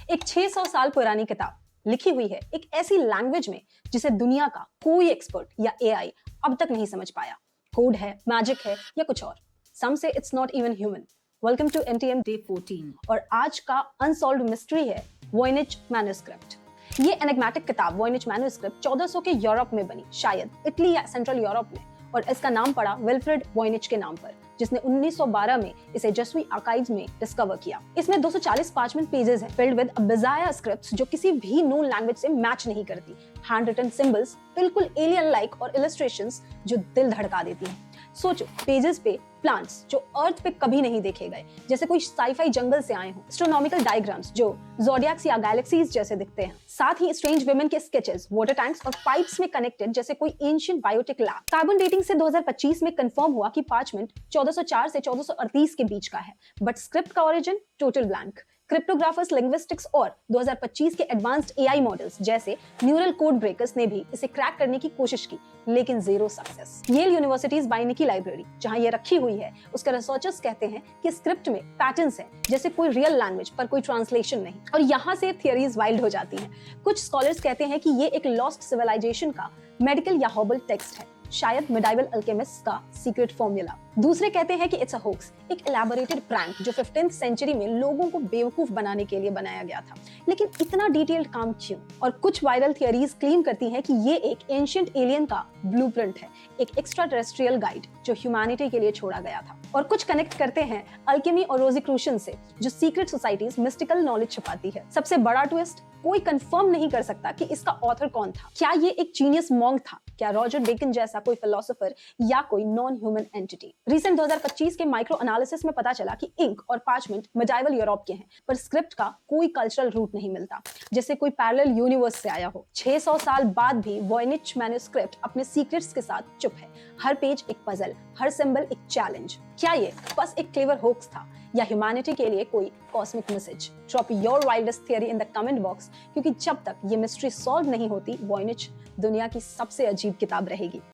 एक 600 साल पुरानी किताब लिखी हुई है एक ऐसी लैंग्वेज में जिसे दुनिया का कोई एक्सपर्ट या एआई अब तक नहीं समझ पाया। कोड है, मैजिक है या कुछ और। सम से it's not even human. Welcome to NTM day 14 और आज का अनसॉल्व्ड मिस्ट्री है वॉयनिच मैन्युस्क्रिप्ट। ये एनिग्मेटिक किताब वॉयनिच मैन्युस्क्रिप्ट 1400 के यूरोप में बनी, शायद इटली या सेंट्रल यूरोप में, और इसका नाम पड़ा विल्फ्रेड वॉयनिच के नाम पर, जिसने 1912 में इसे जेसुई आर्काइव्स में डिस्कवर किया। इसमें 240 पार्चमेंट पेजेस हैं फिल्ड विद बिजायर स्क्रिप्ट्स जो किसी भी नोन लैंग्वेज से मैच नहीं करती। हैंड रिटन सिंबल्स बिल्कुल एलियन लाइक और इलस्ट्रेशंस जो दिल धड़का देती हैं। सोचो, पेजेस पे प्लांट्स जो अर्थ पे कभी नहीं देखे गए, जैसे कोई साईफाई जंगल से आए हों। एस्ट्रोनॉमिकल डायग्राम्स जो ज़ोडिएक्स या गैलेक्सीज जैसे दिखते हैं। साथ ही स्ट्रेंज वुमेन के स्केचेस वाटर टैंक्स और पाइप्स में कनेक्टेड जैसे कोई ancient biotic lab. Carbon dating से 2025 में कंफर्म हुआ कि पार्चमेंट 1404 से 1438 के बीच का है, बट स्क्रिप्ट का origin total blank. Cryptographers, linguistics और 2025 के एडवांस्ड एआई मॉडल्स जैसे न्यूरल कोड ब्रेकर्स ने भी इसे क्रैक करने की कोशिश की, लेकिन zero success. Yale universities Beinecke की लाइब्रेरी जहां ये रखी हुई है, उसके रिसर्चर्स कहते हैं कि स्क्रिप्ट में पैटर्न्स हैं जैसे कोई रियल लैंग्वेज पर कोई ट्रांसलेशन नहीं, और यहाँ से थियरीज वाइल्ड हो जाती हैं। कुछ स्कॉलर्स कहते हैं कि ये एक लॉस्ट सिविलाइजेशन का मेडिकल या हर्बल टेक्स्ट है, शायद मिडाइवल अल्केमिस्ट का सीक्रेट फॉर्मूला। दूसरे कहते हैं कि इट्स अ होक्स, एक एलैबोरेटेड प्रैंक जो 15th सेंचुरी में लोगों को बेवकूफ बनाने के लिए बनाया गया था। लेकिन इतना डिटेल्ड काम क्यों? और कुछ वायरल थियरीज क्लेम करती हैं कि ये एक एंशिएंट एलियन का ब्लूप्रिंट है, एक एक्स्ट्रा टेरेस्ट्रियल गाइड जो ह्यूमैनिटी के लिए छोड़ा गया था। और कुछ कनेक्ट करते हैं अल्केमी और रोज़िक्रूशियन से, जो सीक्रेट सोसाइटीज मिस्टिकल नॉलेज छुपाती है। सबसे बड़ा ट्विस्ट, कोई कंफर्म नहीं कर सकता कि इसका ऑथर कौन था। क्या ये एक जीनियस मॉन्क था, क्या रॉजर बेकन जैसा कोई फिलोसोफर, या कोई नॉन ह्यूमन एंटिटी? रिसेंट 2025 के माइक्रो एनालिसिस में पता चला कि इंक और पार्चमेंट मिडाइवल यूरोप के हैं, पर स्क्रिप्ट का कोई कल्चरल रूट नहीं मिलता, जैसे कोई पैरेलल यूनिवर्स से आया हो। 600 साल बाद भी वॉयनिच मैन्युस्क्रिप्ट अपने सीक्रेट्स के साथ चुप है। हर पेज एक पजल, हर सिंबल एक चैलेंज। क्या ये बस एक क्लेवर होक्स था, या ह्यूमैनिटी के लिए कोई cosmic message? Drop your wildest theory in the comment box, क्योंकि जब तक ये मिस्ट्री सॉल्व नहीं होती, वॉयनिच दुनिया की सबसे अजीब किताब रहेगी।